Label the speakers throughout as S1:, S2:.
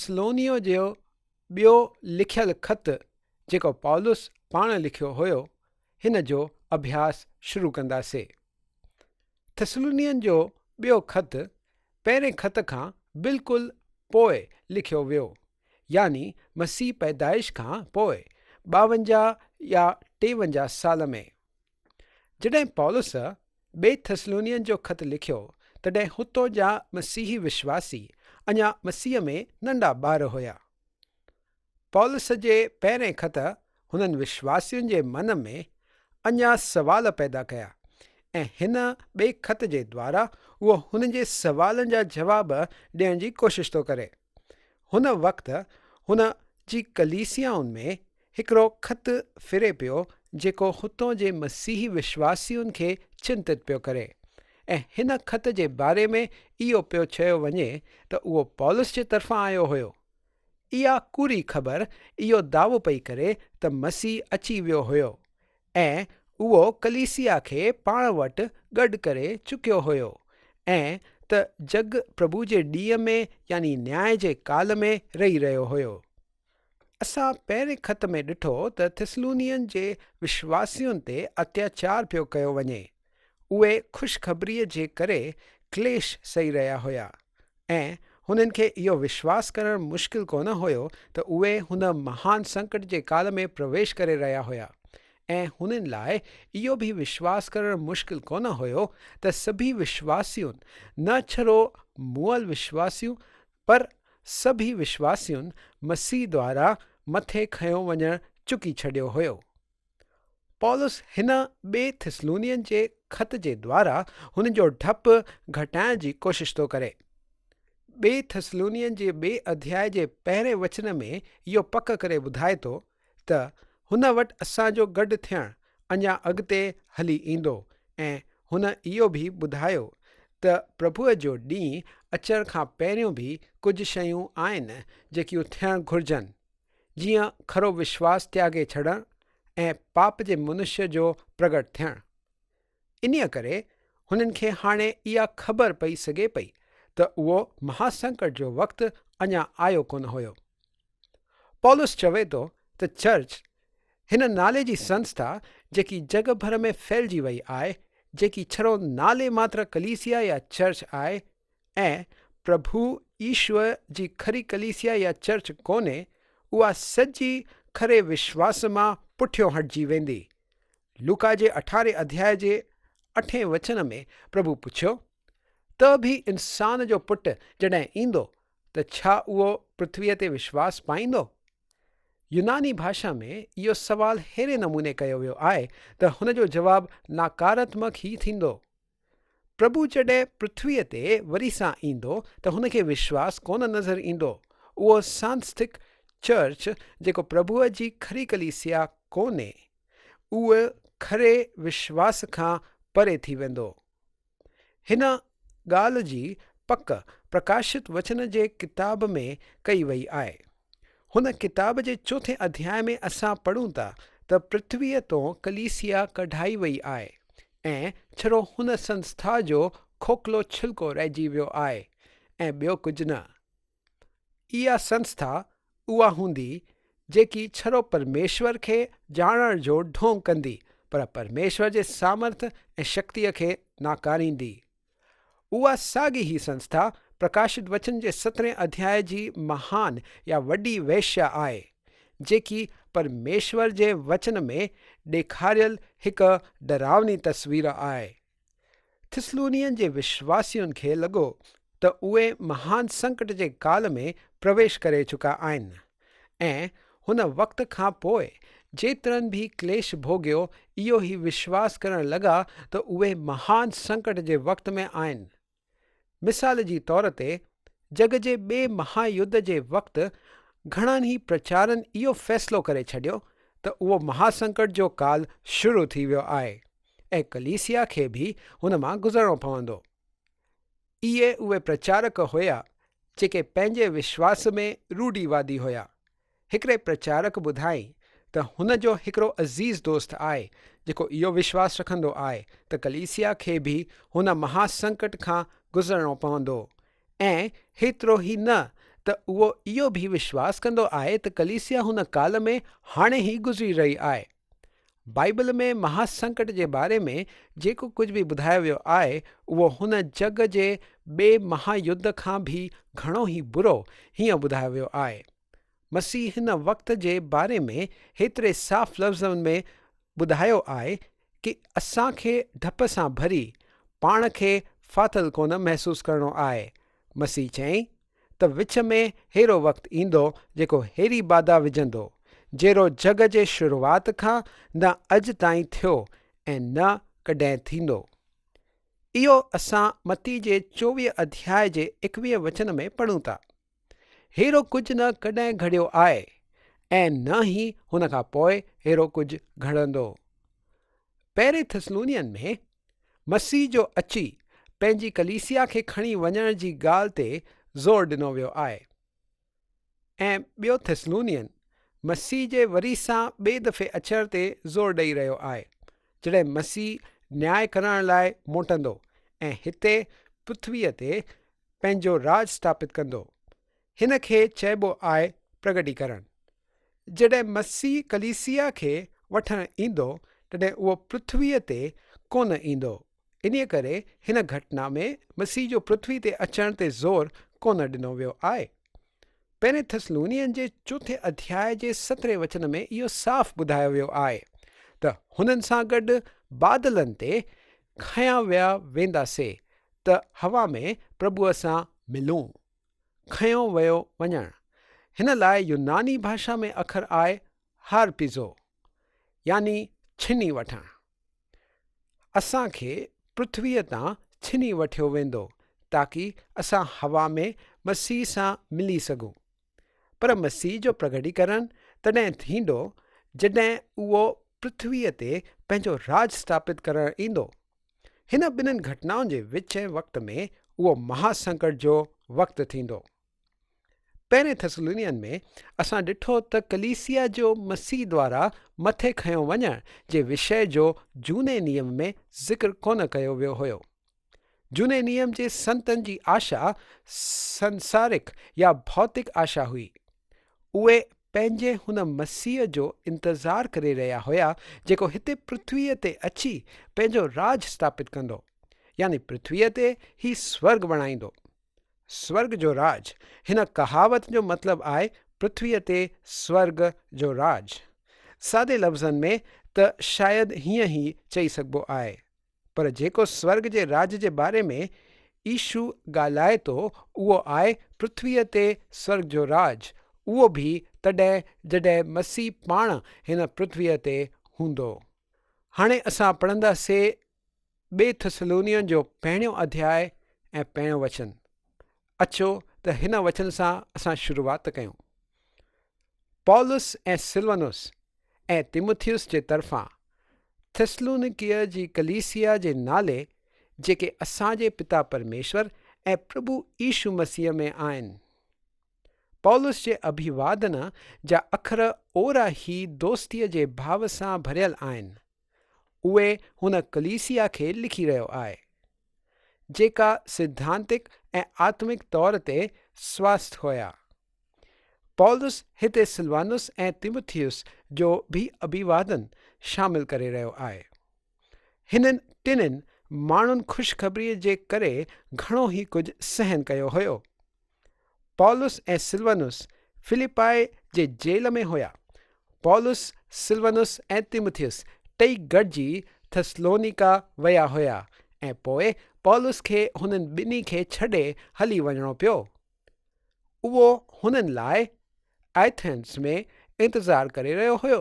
S1: थिस्सलुनीअ जो ॿियो लिखियलु ख़त जेको पौलुस पाण लिखियो हुयो, हिन जो अभ्यास शुरू कंदासीं। थिस्सलुनीअन जो ॿियो ख़त पहिरें ख़त खां बिल्कुलु पोइ लिखियो वियो, यानी मसीह पैदाइश खां पोइ 52 या 53 साल में। जॾहिं पौलुस ॿिए थिस्सलुनीअन जो ख़त लिखियो, तॾहिं हुतो जा मसीही विश्वासी अञा मसीह में नंढा ॿार हुया। पौलुस जे पहिरें ख़त हुननि विश्वासियुनि जे मन में अञा सवाल पैदा कया, ऐं हिन ॿिए ख़त जे द्वारा उहो हुन जे सवालनि जा जवाब ॾियण जी कोशिश थो करे। हुन वक़्तु हुन जी कलीसियाउनि में हिकिड़ो ख़त फिरे पियो जेको हुतों जे मसीही विश्वासियुनि खे चिंतित पियो करे, ऐं हिन ख़त जे बारे में इहो पियो चयो वञे त उहो पौलुस जे तरफ़ां आयो हुयो। इहा कूड़ी ख़बर इहो दावो पई करे त मसीह अची वियो हुयो ऐं उहो कलीसिया खे पाण वटि गॾु करे चुकियो हुयो, ऐं त जग प्रभु जे ॾींहं में यानी न्याय जे काल में रही रहियो हुयो। असां पहिरें ख़त में ॾिठो त थिस्सलुनीअन जे विश्वासियुनि ते अत्याचार पियो कयो वञे। उहे ख़ुशख़बरीअ जे करे क्लेश सही रहिया हुया, ऐं हुननि खे इहो विश्वास करणु मुश्किल कोन हुयो त उहे हुन महान संकट जे काल में प्रवेश करे रहिया हुया, ऐं हुननि लाइ इहो बि विश्वास करणु मुश्किल कोन हुयो त सभी विश्वासियुनि न छड़ो मुअल विश्वासियूं पर सभी विश्वासियुनि मसीह द्वारा मथे खयो वञणु चुकी छॾियो हुयो। पौलुस हिन ॿिए थिस्सलुनीअन जे ख़त जे द्वारा हुन जो डपु घटाइण जी कोशिश थो करे। ॿिए थिस्सलुनीअन जे ॿिए अध्याय जे पहिरें वचन में इहो पक करे ॿुधाए थो त हुन वटि असांजो गॾु थियणु अञा अॻिते हली ईंदो, ऐं हुन इहो बि ॿुधायो त प्रभुअ जो ॾींहुं अचण खां पहिरियों बि कुझु शयूं आहिनि जेकियूं थियणु घुरिजनि, जीअं खरो विश्वास त्यागे छॾणु ऐं पाप जे मनुष्य जो प्रगट थियणु। इन्हीअ करे हुननि खे हाणे इहा ख़बर पई सघे पई त उहो महासंकट जो वक़्तु अञा आयो कोन हुयो। पौलुस चवे थो त चर्च हिन नाले जी संस्था जेकी जग भर में फैलिजी वई आहे, जेकी छड़ो नाले मात्र कलीसिया या चर्च आहे, ऐं प्रभु ईश्वर जी खरी कलीसिया या चर्च कोन्हे, उहा सॼी खरे विश्वास मां पुठियो हटिजी वेंदी। लूका जे 18 अध्याय जे 8 वचन में प्रभु पुछियो त बि इंसान जो पुटु जॾहिं ईंदो त छा उहो पृथ्वीअ ते विश्वास पाईंदो? यूनानी भाषा में इहो सवाल अहिड़े नमूने कयो वियो आहे त हुन जो जवाबु नकारात्मक ई थींदो। प्रभु जॾहिं पृथ्वीअ ते वरी सां ईंदो त हुनखे विश्वास कोन नज़र ईंदो। उहो सांस्थिक चर्च जेको प्रभुअ जी खरी कलीसिया कोन्हे, उहे खरे विश्वास खां परे थी वेंदो। हिन ॻाल्हि जी पक प्रकाशित वचन जे किताब में कई वई आहे। हुन किताब जे 4 अध्याय में असां पढ़ूं था त पृथ्वीअ तो कलीसिया कढाई वई आहे, ऐं छड़ो हुन संस्था जो खोखलो छिलको रहिजी वियो आहे, ऐं ॿियो कुझु न। इहा संस्था उहा हूंदी जेकी छड़ो परमेश्वर खे ॼाणण जो ढोंग कंदी, पर परमेश्वर जे सामर्थ ऐं शक्तिअ खे नाकारींदी। उहा साॻी ही संस्था प्रकाशित वचन जे 17 अध्याय जी महान या वॾी वेश्या आहे, जेकी परमेश्वर जे वचन में ॾेखारियल हिकु डरावनी तस्वीर आहे। थिस्सलुनीअन जे विश्वासियुनि खे लॻो त उहे महान संकट जे काल में प्रवेश करे चुका आहिनि, ऐं हुन वक़्त खां पोइ जेतिरनि भी क्लेश भोगियो इहो ई विश्वास करणु लॻा त उहे महान संकट जे वक़्त में आहिनि। मिसाल जी तौर ते जग जे ॿिए महायुद्ध जे वक़्तु घणनि ई प्रचारनि इहो फ़ैसिलो करे छॾियो त उहो महासंकट जो काल शुरू थी वियो आहे, ऐं कलीसिया खे बि हुन मां गुज़रणो पवंदो। इहे उहे प्रचारक हुया जेके पंहिंजे विश्वास में रूढ़ीवादी हुया। हिकिड़े प्रचारक ॿुधाई त हुन जो हिकिड़ो अज़ीज़ दोस्त आहे जेको इहो विश्वास रखंदो आहे त कलीसिया खे बि हुन महासंकट खां गुज़रणो पवंदो, ऐं हेतिरो ई न त उहो इहो बि विश्वास कंदो आहे त कलीसिया हुन काल में हाणे ई गुज़री रही आहे। बाइबल में महासंकट जे बारे में जेको कुझु बि ॿुधायो वियो आहे उहो हुन जग जे ॿिए महायुद्ध खां बि घणो ई बुरो हीअं ॿुधायो वियो आहे। मसीह हिन वक़्त जे बारे में हेतिरे साफ़ लफ़्ज़नि में ॿुधायो आहे कि असांखे डप सां भरी पाण खे फाथल कोन महसूसु करणो आहे। मसीह चयईं त विच में अहिड़ो वक़्तु ईंदो जेको अहिड़ी बाधा विझंदो जहिड़ो जग जे शुरूआति खां न अॼु ताईं थियो ऐं न कॾहिं थींदो। इहो असां मत्ती जे 24 अध्याय जे 21 वचन में पढ़ूं था। अहिड़ो कुझु न कॾहिं घड़ियो आहे ऐं न ई हुन खां पोइ अहिड़ो कुझु घड़ंदो। पहिरें थिस्सलुनीअन में मसीह जो अची पंहिंजी कलीसिया खे खणी वञण जी ॻाल्हि ते ज़ोर ॾिनो वियो आहे ऐं ॿियो थिस्सलुनीअन मसीह जे वरी सां ॿिए दफ़े अचण ते ज़ोर ॾेई रहियो आहे जॾहिं मसीह न्याय करण लाइ मोटंदो ऐं हिते पृथ्वीअ ते पंहिंजो राज स्थापित कंदो। हिन खे चइबो आहे प्रगटीकरण। जॾहिं मसीह कलीसिया खे वठणु ईंदो तॾहिं उहो पृथ्वीअ ते कोन ईंदो। इन्हीअ करे हिन घटना में मसीह जो पृथ्वी ते अचण ते ज़ोर कोन ॾिनो वियो आहे। पहिरें थिस्सलुनीअन जे 4 अध्याय जे 17 वचन में इहो साफ़ ॿुधायो वियो आहे त हुननि सां गॾु बादलनि ते खयां विया वेंदासीं त हवा में प्रभुअ सां मिलूं। खयों वियो वञणु हिन लाइ यूनानी भाषा में अखर आहे हारपीज़ो यानी छिनी वठणु। असांखे पृथ्वीअ तां छिनी वठियो वेंदो ताकी असां हवा में मसीह सां मिली सघूं। पर मसीह जो प्रगटीकरण तॾहिं थींदो जॾहिं उहो पृथ्वीअ ते पंहिंजो राज स्थापित करणु ईंदो। हिन ॿिन्हिनि घटनाउनि जे विच वक़्त में उहो महासंकट जो वक़्तु थींदो। पहिरें थिस्सलुनीअन में असां ॾिठो त कलीसिया जो मसीह द्वारा मथे खयों वञण जे विषय जो झूने नियम में ज़िक्र कोन कयो वियो हुयो। झूने नियम जे संतनि जी आशा संसारिक या भौतिक आशा हुई। उहे पंहिंजे हुन मसीह जो इंतज़ारु करे रहिया हुया जेको हिते पृथ्वीअ ते अची पंहिंजो राज स्थापित कंदो यानी पृथ्वीअ ते ही स्वर्ग बणाईंदो। स्वर्ग जो राज हिन कहावत जो मतिलबु आहे पृथ्वीअ ते स्वर्ग जो राज। सादे लफ़्ज़नि में त शायदि हीअं ई चई सघिबो आहे, पर जेको स्वर्ग जे राज जे बारे में ईशू ॻाल्हाए थो उहो आहे पृथ्वीअ ते स्वर्ग जो राज। उहो बि तॾहिं जॾहिं मसीह पाण हिन पृथ्वीअ ते हूंदो। हाणे असां पढ़ंदासीं 2 थिस्सलुनीअन जो 1 अध्याय ऐं 1 वचन। अचो त हिन वचन सां असां शुरूआति कयूं। पौलुस ऐं सिलवानुस ऐं तीमुथियुस जे तरफ़ां थिस्सलुनीकिया जी कलीसिया जे नाले जेके असांजे पिता परमेश्वर ऐं प्रभु यीशु मसीह में आहिनि। पौलुस जे अभिवादन जा अखर ओरा ई दोस्तीअ जे भाव सां भरियल आहिनि। उहे हुन कलीसिया खे लिखी रहियो आहे जेका सिद्धांतिक ऐं आत्मिक तौर ते स्वस्थ हुया। पौलुस हिते सिलवानुस ऐं तीमुथियुस जो बि अभिवादन शामिल करे रहियो आहे। हिननि टिन्हिनि माण्हुनि ख़ुशख़बरीअ जे करे घणो ई कुझु सहन कयो हुयो। पौलुस ऐं सिलवानुस फिलिपाई जे जेल में हुया। पौलुस सिलवानुस ऐं तीमुथियुस टई गॾिजी थिस्सलुनीका विया हुया ऐं पोइ पौलुस खे हुननि ॿिन्ही खे छॾे हली वञिणो पियो। उहो हुननि लाइ एथेंस में इंतज़ारु करे रहियो हुयो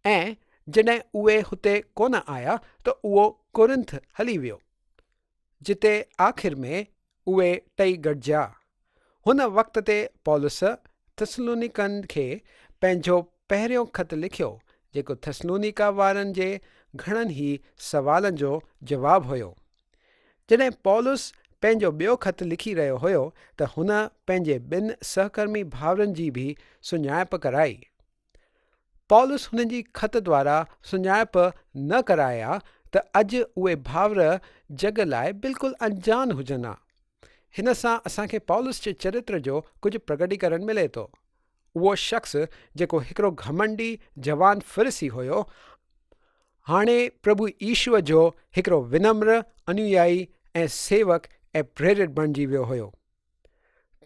S1: ऐं जॾहिं उहे हुते कोन आया त उहो कुरिन्थ हली वियो जिते आख़िर में उहे टई गॾिजा। हुन वक़्त ते पौलुस थिस्सलुनीकनि खे पंहिंजो पहिरियों ख़त लिखियो जेको थिस्सलुनीका वारनि जे घणनि ई सवालनि जो जवाबु हुयो। जॾहिं पौलुस पंहिंजो ॿियो ख़त लिखी रहियो हुयो त हुन पंहिंजे 2 सहकर्मी भाउरनि जी बि सुञाणप कराई। पौलुस हुननि जी ख़त द्वारा सुञाणप न कराया त अॼु उहे भाउर जग लाइ बिल्कुलु अनजान हुजनि हा। हिन सां असांखे पौलुस जे चरित्र जो कुझु प्रगटीकरण मिले थो। उहो शख़्स जेको हिकिड़ो घमंडी जवान फिरसी हुयो, हाणे प्रभु ईश्वर जो हिकिड़ो विनम्र अनुयायी ऐं सेवक ऐं प्रेरित बणिजी वियो हुयो।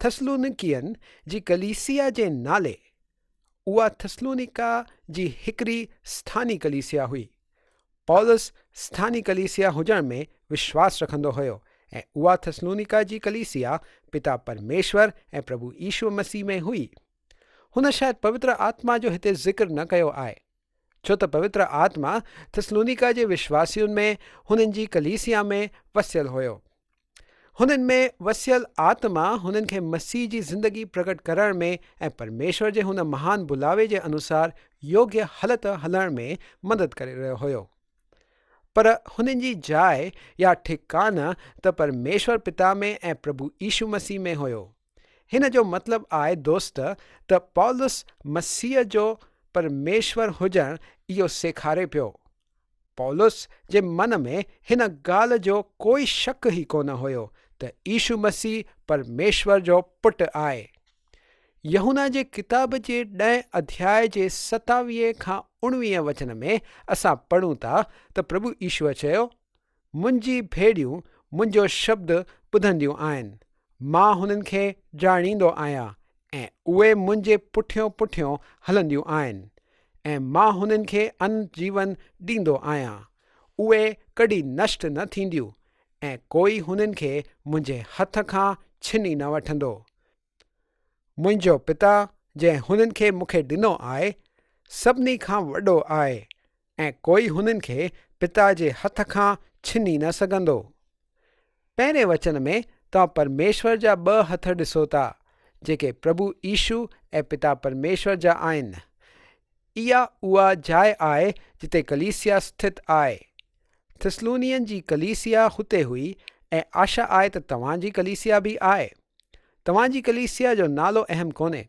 S1: थसलुनिकियन जी कलीसिया जे नाले उहा थसलुनिका जी हिकिड़ी स्थानी कलीसिया हुई। पौलुस स्थानी कलीसिया हुजण में विश्वास रखंदो हुयो ऐं उहा थसलुनिका जी कलीसिया पिता परमेश्वर ऐं प्रभु ईशू मसीह में हुई। हुन शायदि पवित्र आत्मा जो हिते ज़िक्र न कयो आहे, छो त पवित्र आत्मा थसलुनिका जे विश्वासियुनि में हुननि जी कलीसिया में वसियल हुयो। हुननि में वसियल आत्मा हुननि खे मसीह जी ज़िंदगी प्रकट करण में ऐं परमेश्वर जे हुन महान बुलावे जे अनुसार योग्य हलत हलण में मदद करे रहियो हुयो। पर हुननि जी जाइ या ठिकाना त परमेश्वर पिता में ऐं प्रभु ईशू मसीह में हुयो। हिन जो मतिलबु आहे दोस्त त पौलुस मसीह जो परमेश्वर हुजणु इहो सेखारे पियो। पौलुस जे मन में हिन ॻाल्हि जो कोई शक ई कोन हुयो त ईशू मसीह परमेश्वर जो पुटु आहे। यूहन्ना जे किताब जे 10 अध्याय जे 27 खां 19 वचन में असां पढ़ूं था त प्रभु ईश्वर चयो, मुंहिंजी भेड़ियूं मुंहिंजो शब्द ॿुधंदियूं आहिनि, मां हुननि खे ॼाणींदो आहियां ऐं उहे मुंहिंजे पुठियों पुठियों हलंदियूं आहिनि ऐं मां हुननि खे अनंत जीवन ॾींदो आहियां। उहे कॾहिं नष्ट न थींदियूं ऐं कोई हुननि खे मुंहिंजे हथ खां छिनी न वठंदो। मुंहिंजो पिता जंहिं हुननि खे मूंखे ॾिनो आहे सभिनी खां वॾो आहे ऐं कोई हुननि खे पिता जे हथ खां छिनी न सघंदो। पहिरें वचन में तव्हां परमेश्वर जा 2 हथ ॾिसो था जेके प्रभु ईशू ऐं पिता परमेश्वर जा आहिनि। इहा उहा जाइ आहे जिते कलीसिया स्थित आहे। थिस्सलुनियन जी कलीसिया हुते हुई ऐं आशा आहे त तव्हांजी कलीसिया बि आहे। तव्हांजी कलीसिया जो नालो अहम कोन्हे।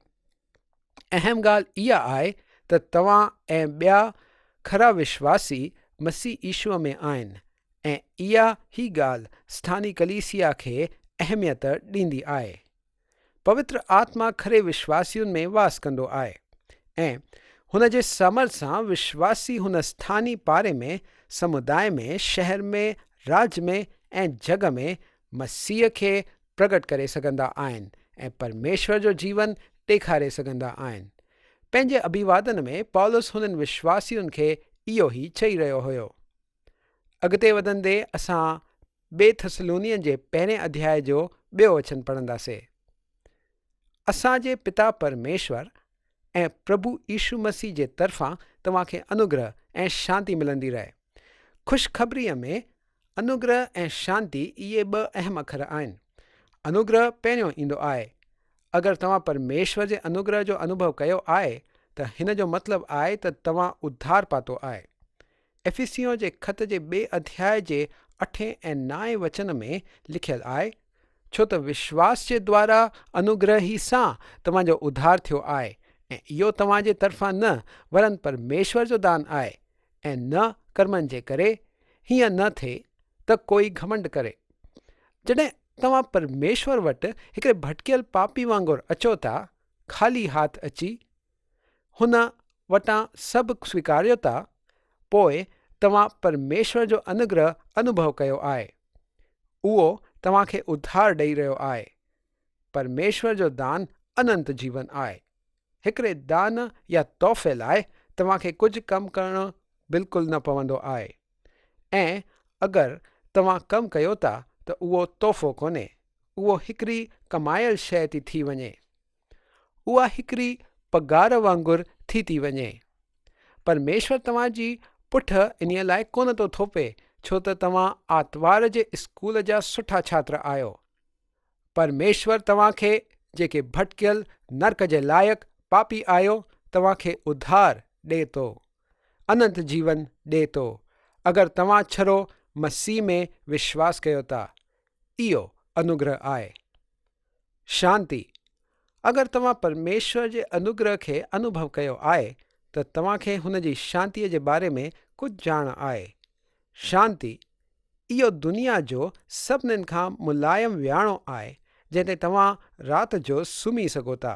S1: अहम ॻाल्हि इहा आहे त तव्हां ऐं ॿिया खरा विश्वासी मसीह ईशूअ में आहिनि ऐं इहा ही ॻाल्हि स्थानी कलीसिया खे अहमियत ॾींदी आहे। पवित्र आत्मा खरे विश्वासियुनि में वास कंदो आहे ऐं हुन जे समर्थ सां विश्वासी हुन स्थानी पारे में, समुदाय में, शहर में, राज्य में ऐं जग में मसीह खे प्रकट करे सघंदा आहिनि ऐं परमेश्वर जो जीवन ॾेखारे सघंदा आहिनि। पंहिंजे अभिवादन में पौलुस हुननि विश्वासियुनि खे इहो ई चई रहियो हुयो। अॻिते वधंदे असां 2 थिस्सलुनियन जे 1 अध्याय जो 2 वचन पढ़ंदासीं। असांजे पिता परमेश्वर ऐं प्रभु ईशू मसीह जे तरफ़ां तव्हांखे अनुग्रह ऐं शांती मिलंदी रहे। ख़ुशख़बरीअ में अनुग्रह ऐं शांती इहे 2 अहम अखर आहिनि। अनुग्रह पहिरियों ईंदो आहे। अगरि तव्हां परमेश्वर जे अनुग्रह जो अनुभव कयो आहे त हिन जो मतिलबु आहे त तव्हां उद्धार पातो आहे। एफिसियों जे ख़त जे 2 अध्याय जे 8 ऐं 9 वचन में लिखियलु आहे, छो त विश्वास जे द्वारा अनुग्रह ई सां तव्हांजो उद्धार थियो आहे ऐं इहो तव्हांजे तरफ़ां न वरन परमेश्वर जो दान आहे ऐं न कर्मनि जे करे, हीअं न थिए त कोई घमंड करे। जॾहिं तव्हां परमेश्वर वटि हिकिड़े भटकियल पापी वांगुरु अचो था, ख़ाली हाथ अची हुन वटां सभु स्वीकारियो था, पोइ तव्हां परमेश्वर जो अनुग्रह अनुभव कयो आहे। उहो तव्हांखे उद्धार ॾेई रहियो आहे। परमेश्वर जो दान अनंत जीवन आहे। हिकिड़े दान या तोहफ़े लाइ तव्हांखे कुझु कमु करणु बिल्कुलु न पवंदो आहे ऐं अगरि तव्हां कमु कयो था त उहो तोहफ़ो कोन्हे, उहो हिकिड़ी कमायल शइ थी वञे। उहा हिकिड़ी पघार वांगुरु थी वञे। परमेश्वर तव्हांजी पुठ इन्हीअ लाइ कोन थो थोपे छो त तव्हां आर्तवार जे स्कूल जा सुठा छात्र आहियो। परमेश्वर तव्हांखे जेके भटकियल नरक जे लाइक़ु पापी आहियो तव्हांखे उद्धार ॾे थो, अनंत जीवन ॾे थो, अगरि तव्हां छड़ो मसीह में विश्वास कयो था। इहो अनुग्रह आहे। शांती, अगरि तव्हां परमेश्वर जे अनुग्रह खे अनुभव कयो आहे त तव्हांखे हुन जी शांतीअ जे बारे में कुझु ॼाण आहे। शांती इहो दुनिया जो सभिनीनि खां मुलायम वियाणो आहे जंहिं ते तव्हां राति जो सुम्ही सघो था।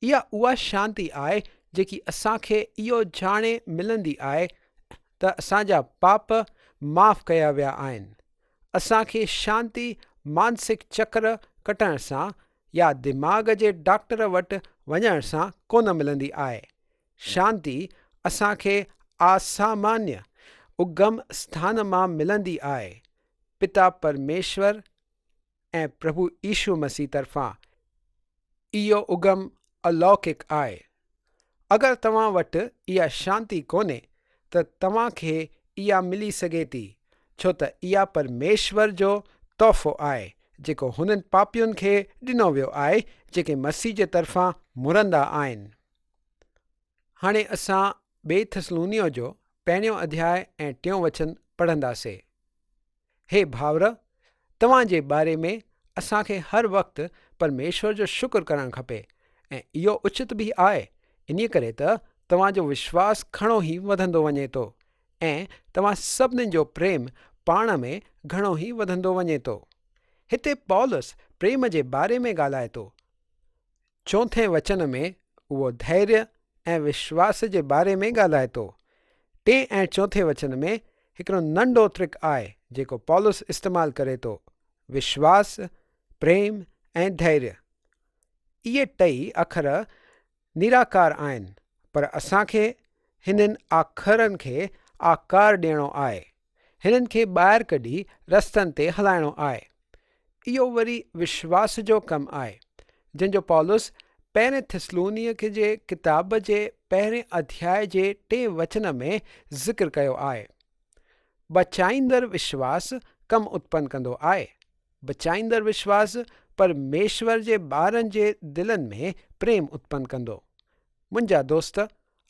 S1: इहा उहा शांती आहे जेकी असांखे इहो ॼाणे मिलंदी आहे त असांजा पाप माफ़ कया विया आहिनि। असांखे शांती मानसिक चक्र कटण सां या दिमाग़ जे डॉक्टर वटि वञण सां कोन मिलंदी आहे। शांती असांखे असामान्य उगम स्थान मां मिलंदी आहे, पिता परमेश्वर ऐं प्रभु यीशू मसीह तरफ़ां। इहो उगम अलौकिक आहे। अगरि तव्हां वटि इहा शांती कोन्हे त तव्हांखे इहा मिली सघे थी, छो त इहा परमेश्वर जो तोहफ़ो आहे जेको हुननि पापियुनि खे ॾिनो वियो आहे जेके मसीह जे तरफ़ां मुरंदा आहिनि। हाणे असां ॿिए थिस्सलुनीअ जो 1 अध्याय ऐं 3 वचन पढ़ंदासीं। हे भाउर, तव्हां जे बारे में असांखे हर वक़्तु परमेश्वर जो शुक्र करणु खपे ऐं इहो उचित बि आहे, इन करे त तव्हांजो विश्वास घणो ई वधंदो वञे थो ऐं तव्हां सभिनीनि जो प्रेम पाण में घणो ई वधंदो वञे थो। हिते पौलुस प्रेम जे बारे में ॻाल्हाए थो। 4 वचन में उहो धैर्य ऐं विश्वास जे बारे में ॻाल्हाए थो। 3 ऐं 4 वचन में हिकिड़ो नंढो त्रिक आहे जेको पौलुस इस्तेमालु करे थो: विश्वास, प्रेम ऐं धैर्य। इहे टई अखर निराकार आहिनि, पर असांखे हिननि अखरनि खे आकार ॾियणो आहे, हिननि खे ॿाहिरि कढी रस्तनि ते हलाइणो आहे। इहो वरी विश्वास जो कमु आहे जंहिंजो पौलुस 1 थिस्सलुनीअ जे किताब जे 1 अध्याय जे 3 वचन में ज़िक्र कयो आहे। बचाईंदड़ विश्वास कमु उत्पन्न कंदो आहे। बचाईंदड़ विश्वास परमेश्वर जे ॿारनि जे दिलनि में प्रेम उत्पन्न कंदो। मुंहिंजा दोस्त,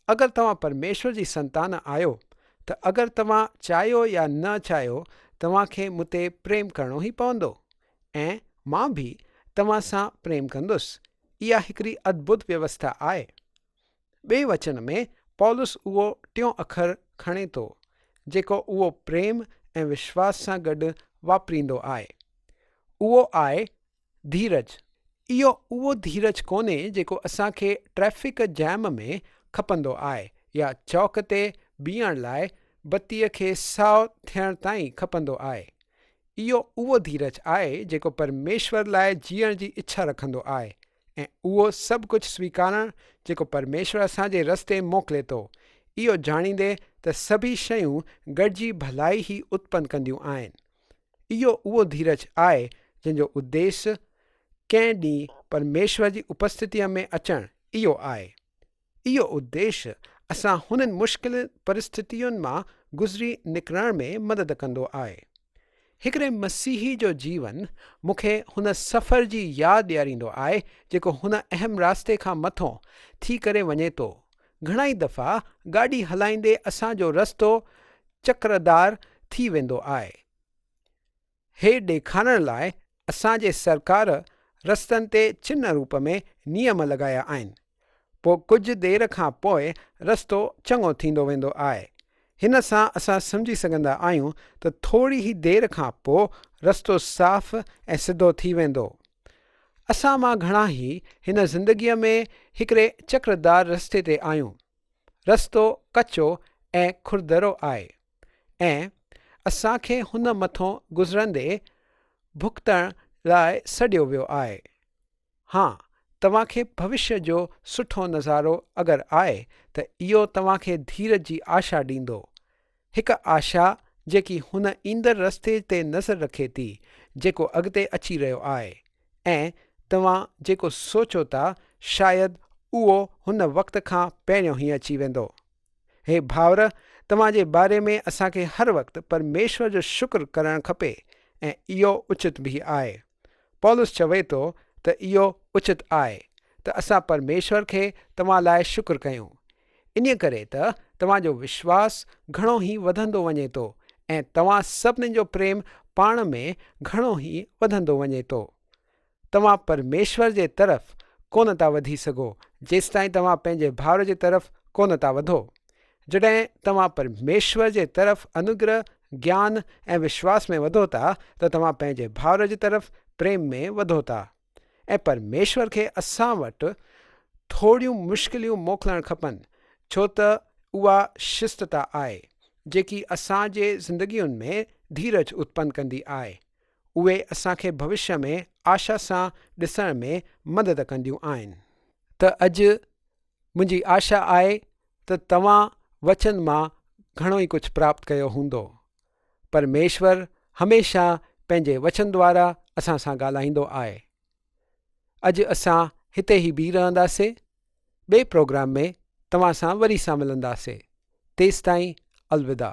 S1: अगरि तव्हां परमेश्वर जी संतान आहियो त अगरि तव्हां चाहियो या न चाहियो तव्हांखे मूं ते प्रेम करणो ई पवंदो ऐं मां बि तव्हां सां प्रेम कंदुसि। इहा हिकिड़ी अद्भुत व्यवस्था आहे। ॿिए वचन में पौलुस उहो 3 अखर खणे थो जेको उहो प्रेम ऐं विश्वास सां गॾु वापरींदो आहे। उहो आहे धीरज। इहो उहो धीरज कोन्हे जेको असांखे ट्रैफ़िक जैम में खपंदो आहे या चौक ते बीहण लाइ बत्तीअ खे साओ थियण ताईं खपंदो आहे। इहो उहो धीरज आहे जेको परमेश्वर लाइ जीअण जी इच्छा रखंदो आहे ऐं उहो सभु कुझु स्वीकारणु जेको परमेश्वर असांजे रस्ते मोकिले थो, इहो ॼाणींदे त सभी शयूं गॾिजी भलाई ई उत्पन्न कंदियूं आहिनि। इहो उहो धीरज आहे जंहिंजो उद्देश्य कंहिं ॾींहुं परमेश्वर जी उपस्थितीअ में अचणु इहो आहे। इहो उद्देश्य असां हुननि मुश्किल परिस्थितियुनि मां गुज़री निकिरण में मदद कंदो आहे। हिकिड़े मसीही जो जीवन मूंखे हुन सफ़र जी यादि ॾियारींदो आहे जेको हुन अहम रास्ते खां मथां थी करे वञे थो। घणाई दफ़ा गाॾी हलाईंदे असांजो रस्तो चक्रदार थी वेंदो आहे। हे ॾेखारण लाइ असांजे सरकार रस्तनि ते चिन्ह रूप में नियम लॻाया आहिनि। पोइ कुझु देरि खां पोइ रस्तो चङो थींदो वेंदो आहे। हिन सां असां सम्झी सघंदा आहियूं त थोरी ई देरि खां पोइ रस्तो साफ़ ऐं सिधो थी वेंदो। असां मां घणा ई हिन ज़िंदगीअ में हिकिड़े चक्रदार रस्ते ते आहियूं। रस्तो कचो ऐं खुरदरो आहे ऐं असांखे हुन मथां गुज़रंदे भुगतण लाइ सॾियो वियो आहे। हां, तव्हांखे भविष्य जो सुठो नज़ारो अगरि आहे त इहो तव्हांखे धीरज जी आशा ॾींदो। हिकु आशा जेकी हुन ईंदड़ रस्ते ते नज़र रखे थी जेको अॻिते अची रहियो आहे ऐं तव्हां जेको सोचो था शायदि उहो हुन वक़्त खां पहिरियों ई अची वेंदो। हे भाउर, तव्हांजे बारे में असांखे हर वक़्तु परमेश्वर जो शुक्र करणु खपे ऐं इहो उचित बि आहे। पौलुस चवे थो त इहो उचित आहे त असां परमेश्वर खे तव्हां लाइ शुक्र कयूं। इन करे त तव्हांजो विश्वास घणो ई वधंदो वञे थो ऐं तव्हां सभिनीनि जो प्रेम पाण में घणो ई वधंदो वञे थो। तव्हां परमेश्वर जे तरफ़ कोन था वधी सघो जेसिताईं तव्हां पंहिंजे भाउर जे तरफ़ कोन था वधो। जॾहिं तव्हां परमेश्वर जे तरफ़ अनुग्रह, ज्ञान ऐं विश्वास में वधो था त तव्हां पंहिंजे भाउर जी तरफ़ प्रेम में वधो था। ऐं परमेश्वर खे असां वटि थोड़ियूं मुश्किलियूं मोकिलणु खपनि, छो त उहा शिस्तता आहे जेकी असांजे ज़िंदगियुनि में धीरज उत्पन्न कंदी आहे। उहे असांखे भविष्य में आशा सां ॾिसण में मदद कंदियूं आहिनि। त अॼु मुंहिंजी आशा आहे त तव्हां वचन मां घणो ई कुझु प्राप्त कयो हूंदो। परमेश्वर हमेशा पंहिंजे वचन द्वारा असां सां ॻाल्हाईंदो आहे। अॼु असां हिते ई बीह रहंदासीं। ॿिए प्रोग्राम में तव्हां सां वरी सां मिलंदासीं। तेसिताईं अलविदा।